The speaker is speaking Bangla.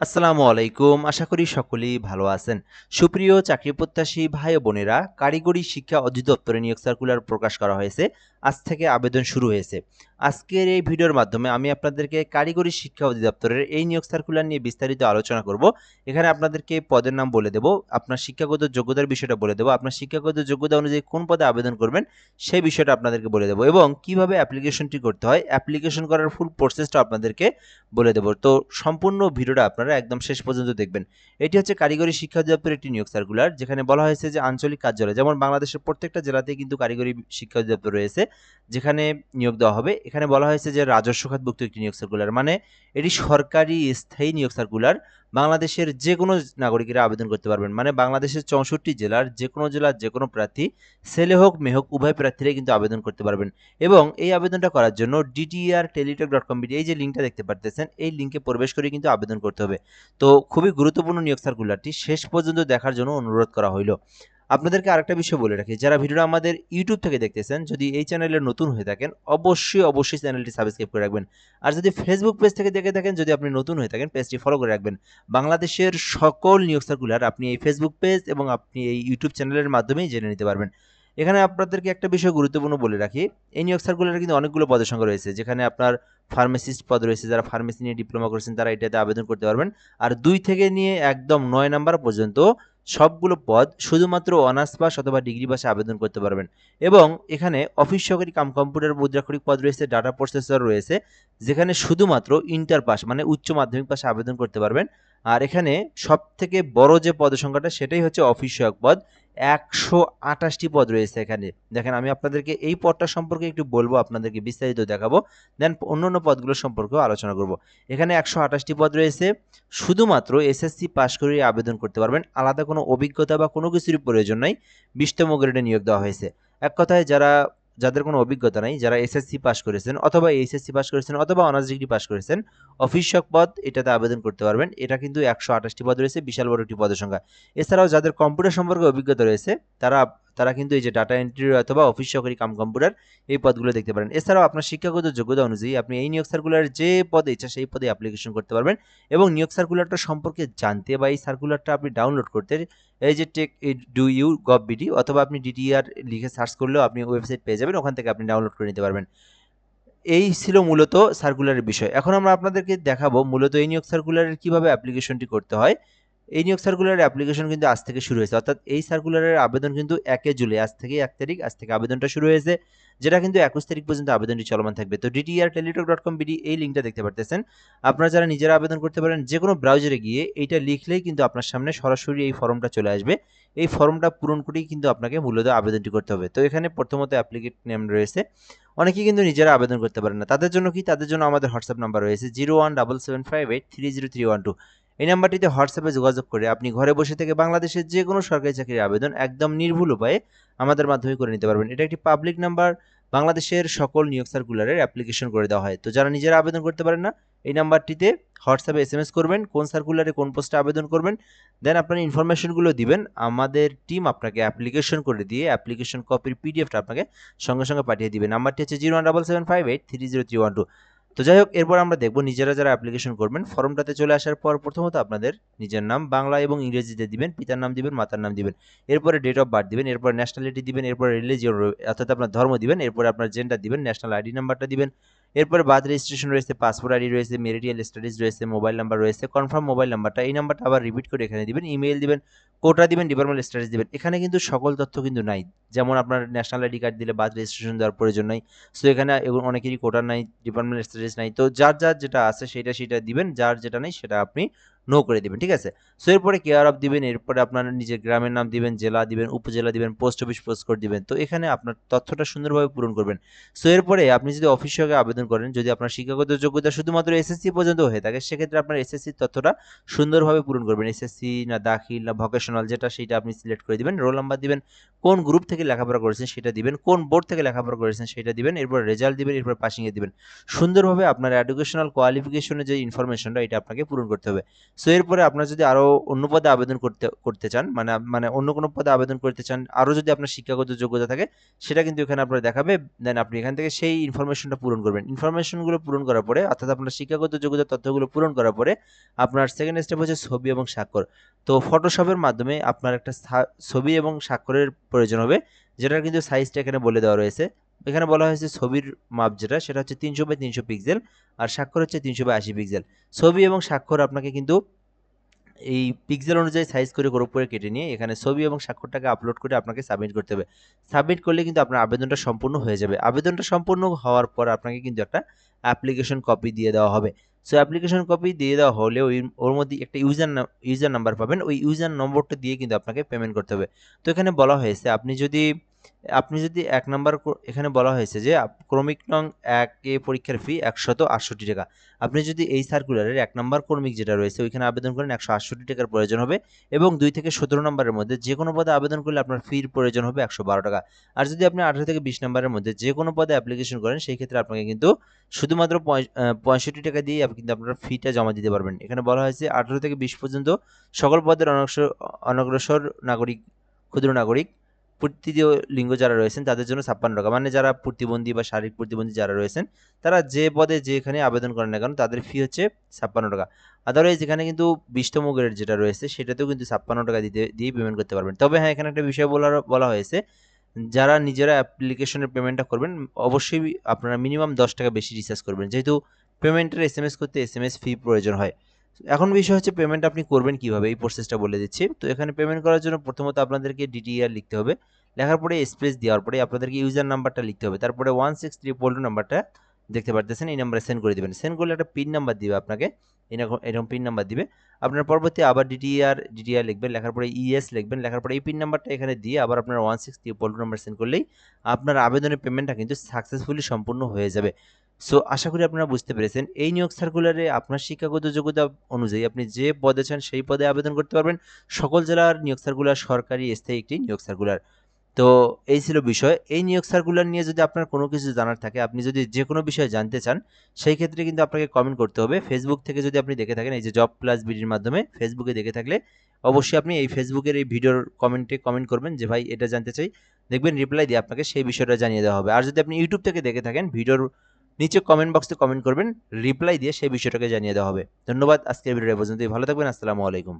আসসালামু আলাইকুম। আশা করি সকলেই ভালো আছেন। সুপ্রিয় চাকরি প্রত্যাশী ভাই ও বোনেরা, কারিগরি শিক্ষা অধিদপ্তরে নিয়োগ সার্কুলার প্রকাশ করা হয়েছে। আজ থেকে আবেদন শুরু হয়েছে। আজকের এই ভিডিওর মাধ্যমে আমি আপনাদেরকে কারিগরি শিক্ষা অধিদপ্তরের এই নিয়োগ সার্কুলার নিয়ে বিস্তারিত আলোচনা করব। এখানে আপনাদেরকে পদের নাম বলে দেব, আপনার শিক্ষাগত যোগ্যতার বিষয়টা বলে দেব, আপনার শিক্ষাগত যোগ্যতা অনুযায়ী কোন পদে আবেদন করবেন সেই বিষয়টা আপনাদেরকে বলে দেব এবং কিভাবে অ্যাপ্লিকেশনটি করতে হয়, অ্যাপ্লিকেশন করার ফুল প্রসেসটা আপনাদেরকে বলে দেব। তো সম্পূর্ণ ভিডিওটা আপনারা একদম শেষ পর্যন্ত দেখবেন। এটি হচ্ছে কারিগরি শিক্ষা অধিদপ্তরের একটি নিয়োগ সার্কুলার, যেখানে বলা হয়েছে যে আঞ্চলিক কার্যালয়, যেমন বাংলাদেশের প্রত্যেকটা জেলাতেই কিন্তু কারিগরি শিক্ষা অধিদপ্তর রয়েছে, যেখানে নিয়োগ দেওয়া হবে। এখানে বলা হয়েছে যে রাজস্ব খাতভুক্ত একটি নিয়োগ সার্কুলার, মানে এটি সরকারি স্থায়ী নিয়োগ সার্কুলার। বাংলাদেশের যে কোনো নাগরিকেরা আবেদন করতে পারবেন, মানে বাংলাদেশের 64 জেলার যে কোনো জেলার যে কোনো প্রার্থী, ছেলে হোক মেয়ে হোক, উভয় প্রার্থীরাই কিন্তু আবেদন করতে পারবেন। এবং এই আবেদনটা করার জন্য dtrteletalk.com এই যে লিঙ্কটা দেখতে পারতেছেন, এই লিঙ্কে প্রবেশ করে কিন্তু আবেদন করতে হবে। তো খুবই গুরুত্বপূর্ণ নিয়োগ সার্কুলারটি শেষ পর্যন্ত দেখার জন্য অনুরোধ করা হইল। আপনাদেরকে আরেকটা বিষয় বলে রাখি, যারা ভিডিওটা আমাদের ইউটিউব থেকে দেখতেছেন, যদি এই চ্যানেলে নতুন হয়ে থাকেন অবশ্যই চ্যানেলটি সাবস্ক্রাইব করে রাখবেন। আর যদি ফেসবুক পেজ থেকে দেখে থাকেন, যদি আপনি নতুন হয়ে থাকেন, পেজটি ফলো করে রাখবেন। বাংলাদেশের সকল নিয়োগ সার্কুলার আপনি এই ফেসবুক পেজ এবং আপনি এই ইউটিউব চ্যানেলের মাধ্যমেই জেনে নিতে পারবেন। এখানে আপনাদেরকে একটা বিষয় গুরুত্বপূর্ণ বলে রাখি, এই নিয়োগ সার্কুলারে কিন্তু অনেকগুলো পদের সংখ্যা রয়েছে, যেখানে আপনার ফার্মাসিস্ট পদ রয়েছে, যারা ফার্মেসি নিয়ে ডিপ্লোমা করেছেন তারা এটাতে আবেদন করতে পারবেন। আর 2 থেকে নিয়ে একদম 9 নাম্বার পর্যন্ত সবগুলো পদ শুধুমাত্র অনার্স পাস অথবা ডিগ্রি পাশে আবেদন করতে পারবেন। এবং এখানে অফিস সহকারী কাম কম্পিউটার মুদ্রাক্ষরিক পদ রয়েছে, ডাটা প্রসেসর রয়েছে, যেখানে শুধুমাত্র ইন্টার পাস মানে উচ্চ মাধ্যমিক পাশে আবেদন করতে পারবেন। আর এখানে সব থেকে বড় যে পদ সংখ্যাটা সেটাই হচ্ছে অফিস সহায়ক পদ, 128টি পদ রয়েছে এখানে। দেখেন, আমি আপনাদেরকে এই পদটা সম্পর্কে একটু বলবো, আপনাদেরকে বিস্তারিত দেখাবো, দেন অন্যান্য পদগুলো সম্পর্কেও আলোচনা করব। এখানে 128টি পদ রয়েছে, শুধুমাত্র এসএসসি পাস করে আবেদন করতে পারবেন, আলাদা কোনো অভিজ্ঞতা বা কোনো কিছুরই প্রয়োজন নাই। 20তম গ্রেডে নিয়োগ দেওয়া হয়েছে। এক কথায় যাদের কোনো অভিজ্ঞতা নাই, যারা এসএসসি পাস করেছেন অথবা এইচএসসি পাস করেছেন অথবা অনার্স ডিগ্রি পাস করেছেন, অফিস সহায়ক পদ এটাতে আবেদন করতে পারবেন। এটা কিন্তু 128টি পদ রয়েছে, বিশাল বড় একটি পদের সংখ্যা। এছাড়াও যাদের কম্পিউটার সম্পর্কে অভিজ্ঞতা রয়েছে, তারা তারা কিন্তু এই যে ডাটা এন্ট্রি অথবা অফিস সহকারী কাম কম্পিউটার, এই পদগুলো দেখতে পারেন। এছাড়াও আপনার শিক্ষাগত যোগ্যতা অনুযায়ী আপনি এই নিয়োগ সার্কুলারের যে পদে ইচ্ছা সেই পদে অ্যাপ্লিকেশন করতে পারবেন। এবং নিয়োগ সার্কুলারটা সম্পর্কে জানতে বা এই সার্কুলারটা আপনি ডাউনলোড করতে, এই যে টেক ডু ইউ গভ বিডি অথবা আপনি ডিটিআর লিখে সার্চ করলেও আপনি ওয়েবসাইট পেয়ে যাবেন, ওখান থেকে আপনি ডাউনলোড করে নিতে পারবেন। এই ছিল মূলত সার্কুলারের বিষয়। এখন আমরা আপনাদেরকে দেখাবো মূলত এই নিয়োগ সার্কুলারের কিভাবে অ্যাপ্লিকেশনটি করতে হয়। এই নিয়োগ সার্কুলারের অ্যাপ্লিকেশন কিন্তু আজ থেকে শুরু হয়েছে, অর্থাৎ এই সার্কুলারের আবেদন কিন্তু 1 জুলাই, আজ থেকে 1 তারিখ, আজ থেকে আবেদনটা শুরু হয়েছে, যেটা কিন্তু 21 তারিখ পর্যন্ত আবেদনটি চলমান থাকবে। তো dtrteletalk.com এই লিঙ্কটা দেখতে পারতেছেন। আপনারা যারা নিজেরা আবেদন করতে পারেন, যে কোনো ব্রাউজারে গিয়ে এইটা লিখলেই কিন্তু আপনার সামনে সরাসরি এই ফর্মটা চলে আসবে। এই ফর্মটা পূরণ করেই কিন্তু আপনাকে মূলত আবেদনটি করতে হবে। তো এখানে প্রথমত অ্যাপ্লিকেট নেম রয়েছে। অনেকেই কিন্তু নিজেরা আবেদন করতে পারেন না, তাদের জন্য কি, তাদের জন্য আমাদের হোয়াটসঅ্যাপ নাম্বার রয়েছে 0177583031। এই নাম্বারটিতে হোয়াটসঅ্যাপে যোগাযোগ করে আপনি ঘরে বসে থেকে বাংলাদেশের যে কোনো সরকারি চাকরির আবেদন একদম নির্ভুল উপায়ে আমাদের মাধ্যমে করে নিতে পারবেন। এটা একটি পাবলিক নাম্বার, বাংলাদেশের সকল নিয়োগ সার্কুলারের অ্যাপ্লিকেশন করে দেওয়া হয়। তো যারা নিজেরা আবেদন করতে পারেন না, এই নাম্বারটিতে হোয়াটসঅ্যাপে এসএমএস করবেন, কোন সার্কুলারে কোন পোস্টে আবেদন করবেন, দেন আপনার ইনফরমেশনগুলো দিবেন। আমাদের টিম আপনাকে অ্যাপ্লিকেশন করে দিয়ে অ্যাপ্লিকেশন কপির পিডিএফটা আপনাকে সঙ্গে সঙ্গে পাঠিয়ে দিবে। নাম্বারটি হচ্ছে 0177583031। তো যাই হোক, এরপর আমরা দেখব নিজেরা যারা অ্যাপ্লিকেশন করবেন, ফর্মটাতে চলে আসার পর প্রথমত আপনাদের নিজের নাম বাংলা এবং ইংরেজিতে দিবেন, পিতার নাম দিবেন, মাতার নাম দিবেন, এরপরে ডেট অফ বার্থ দিবেন, এরপর ন্যাশনালিটি দিবেন, এরপর রিলিজিয়ন অর্থাৎ আপনার ধর্ম দিবেন, এরপরে আপনার জেন্ডার দিবেন, ন্যাশনাল আইডি নাম্বারটা দিবেন, এরপরে বার্থ রেজিস্ট্রেশন রয়েছে, পাসপোর্ট আইডি রয়েছে, মেরিটিয়াল স্ট্যাটাস রয়েছে, মোবাইল নাম্বার রয়েছে, কনফার্ম মোবাইল নাম্বারটা, এই নাম্বারটা আবার রিপিট করে এখানে দিবেন, ইমেইল দিবেন, কোটা দিবেন, ডিপার্টমেন্ট স্ট্যাটাস দিবেন। এখানে কিন্তু সকল তথ্য কিন্তু নাই, যেমন আপনার ন্যাশনাল আইডি কার্ড দিলে বার্থ রেজিস্ট্রেশন দেওয়ার প্রয়োজন নাই। সো এখানে অনেকেরই কোটা নাই, ডিপার্টমেন্ট স্ট্যাটাস নাই। তো যার যেটা আছে সেটা দিবেন, যার যেটা নেই সেটা আপনি নো করে দিবেন, ঠিক আছে। সো এরপরে কেয়ার অফ দিবেন, এরপরে আপনার নিজের গ্রামের নাম দিবেন, জেলা দিবেন, উপজেলা দিবেন, পোস্ট অফিস পোস্ট কোড দিবেন। তো এখানে আপনার তথ্যটা সুন্দরভাবে পূরণ করবেন। সো এরপরে আপনি যদি অফিস সহকারে আবেদন করেন, যদি আপনার শিক্ষাগত যোগ্যতা শুধুমাত্র এসএসসি পর্যন্ত হয়ে থাকে, সেক্ষেত্রে আপনার এসএসসির তথ্যটা সুন্দরভাবে পূরণ করবেন। এসএসসি না দাখিল না ভোকেশনাল, যেটা সেটা আপনি সিলেক্ট করে দিবেন, রোল নাম্বার দিবেন, কোন গ্রুপ থেকে লেখাপড়া করেছেন সেটা দিবেন, কোন বোর্ড থেকে লেখাপড়া করেছেন সেটা দিবেন, এরপর রেজাল্ট দিবেন, এরপর পাসিংয়ে দিবেন। সুন্দরভাবে আপনার এডুকেশনাল কোয়ালিফিকেশনের যে ইনফরমেশনটা এটা আপনাকে পূরণ করতে হবে। সো এরপরে আপনার যদি আরও অন্য পদে আবেদন করতে চান, মানে অন্য কোনো পদে আবেদন করতে চান, আরও যদি আপনার শিক্ষাগত যোগ্যতা থাকে সেটা কিন্তু এখানে আপনার দেখাবে। দেন আপনি এখান থেকে সেই ইনফরমেশনটা পূরণ করবেন। ইনফরমেশনগুলো পূরণ করার পরে, অর্থাৎ আপনার শিক্ষাগত যোগ্যতার তথ্যগুলো পূরণ করার পরে আপনার সেকেন্ড স্টেপ হচ্ছে ছবি এবং স্বাক্ষর। তো ফটোশপের মাধ্যমে আপনার একটা ছবি এবং স্বাক্ষরের প্রয়োজন হবে, যেটার কিন্তু সাইজটা এখানে বলে দেওয়া রয়েছে। এখানে বলা হয়েছে ছবির মাপ যেটা, সেটা হচ্ছে 300x300 পিক্সেল, আর স্বাক্ষর হচ্ছে 300x80 পিক্সেল। ছবি এবং স্বাক্ষর আপনাকে কিন্তু এই পিক্সেল অনুযায়ী সাইজ করে গ্রুপ করে কেটে নিয়ে এখানে ছবি এবং স্বাক্ষরটাকে আপলোড করে আপনাকে সাবমিট করতে হবে। সাবমিট করলে কিন্তু আপনার আবেদনটা সম্পূর্ণ হয়ে যাবে। আবেদনটা সম্পূর্ণ হওয়ার পর আপনাকে কিন্তু একটা অ্যাপ্লিকেশন কপি দিয়ে দেওয়া হবে। সো অ্যাপ্লিকেশন কপি দিয়ে দেওয়া হলে ওর মধ্যে একটা ইউজার নাম্বার পাবেন। ওই ইউজার নম্বরটা দিয়ে কিন্তু আপনাকে পেমেন্ট করতে হবে। তো এখানে বলা হয়েছে আপনি যদি ১ নাম্বার এখানে বলা হয়েছে যে ক্রমিক নং ১ এ পরীক্ষার ফি ১৬৮ টাকা। আপনি যদি এই সার্কুলারের ১ নাম্বার ক্রমিক যেটা রয়েছে ওইখানে আবেদন করেন ১৬৮ টাকার প্রয়োজন হবে, এবং ২ থেকে ১৭ নাম্বারের মধ্যে যে কোনো পদে আবেদন করলে আপনার ফির প্রয়োজন হবে ১১২ টাকা। আর যদি আপনি ১৮ থেকে ২০ নাম্বারের মধ্যে যে কোনো পদে অ্যাপ্লিকেশন করেন সেই ক্ষেত্রে আপনাকে কিন্তু শুধুমাত্র ৬৫ টাকা দিয়ে আপনি কিন্তু আপনার ফিটা জমা দিতে পারবেন। এখানে বলা হয়েছে ১৮ থেকে ২০ পর্যন্ত সকল পদের অনগ্রসর নাগরিক, ক্ষুদ্র নাগরিক, তৃতীয় লিঙ্গ যারা রয়েছেন তাদের জন্য ৫৬ টাকা। মানে যারা প্রতিবন্ধী বা শারীরিক প্রতিবন্ধী যারা রয়েছেন তারা যে পদে যেখানে আবেদন করেন না কেন তাদের ফি হচ্ছে ৫৬ টাকা। আদারওয়াইজ এখানে কিন্তু ২০তম গ্রেড যেটা রয়েছে সেটাতেও কিন্তু ৫৬ টাকা দিয়ে পেমেন্ট করতে পারবেন। তবে হ্যাঁ, এখানে একটা বিষয় বলা হয়েছে, যারা নিজেরা অ্যাপ্লিকেশনের পেমেন্টটা করবেন অবশ্যই আপনারা মিনিমাম ১০ টাকা বেশি রিচার্জ করবেন, যেহেতু পেমেন্টের এসএমএস করতে এসএমএস ফি প্রয়োজন হয়। এখন বিষয় হচ্ছে পেমেন্ট আপনি করবেন কিভাবে, এই প্রসেসটা বলে দিচ্ছি। তো এখানে পেমেন্ট করার জন্য প্রথমত আপনাদেরকে ডিটিআর লিখতে হবে। লেখার পরে স্পেস দেওয়ার পরে আপনাদেরকে ইউজার নাম্বারটা লিখতে হবে। তারপরে 16322 নাম্বারটা দেখতে পারতেছেন, এই নাম্বারে সেন্ড করে দিবেন। সেন্ড করলে একটা পিন নাম্বার দিবে আপনাকে, এরকম পিন নাম্বার দিবে। আপনার পরবর্তী আবার ডিটিআর লিখবেন, লেখার পরে ইএস লিখবেন, লেখার পরে এই পিন নাম্বারটা এখানে দিয়ে আবার আপনার 16322 নাম্বার সেন্ড করলেই আপনার আবেদনের পেমেন্টটা কিন্তু সাকসেসফুলি সম্পূর্ণ হয়ে যাবে। সো আশা করি আপনারা বুঝতে পেরেছেন। এই নিয়োগ সার্কুলারে আপনার শিক্ষাগত যোগ্যতা অনুযায়ী আপনি যে পদে চান সেই পদে আবেদন করতে পারবেন। সকল জেলার নিয়োগ সার্কুলার সরকারি স্থায়ী একটি নিয়োগ সার্কুলার। তো এই ছিল বিষয়। এই নিয়োগ সার্কুলার নিয়ে যদি আপনার কোনো কিছু জানার থাকে, আপনি যদি যে কোনো বিষয়ে জানতে চান, সেই ক্ষেত্রে কিন্তু আপনাকে কমেন্ট করতে হবে। ফেসবুক থেকে যদি আপনি দেখে থাকেন, এই যে জব প্লাস বিডির মাধ্যমে ফেসবুকে দেখে থাকলে অবশ্যই আপনি এই ফেসবুকের এই ভিডিওর কমেন্টে কমেন্ট করবেন যে ভাই এটা জানতে চাই। দেখবেন রিপ্লাই দিয়ে আপনাকে সেই বিষয়টা জানিয়ে দেওয়া হবে। আর যদি আপনি ইউটিউব থেকে দেখে থাকেন, ভিডিওর নিচে কমেন্ট বক্সে কমেন্ট করবেন, রিপ্লাই দিয়ে সেই বিষয়টাকে জানিয়ে দেওয়া হবে। ধন্যবাদ। আজকের ভিডিওটা এ পর্যন্তই। ভালো থাকবেন। আসসালামু আলাইকুম।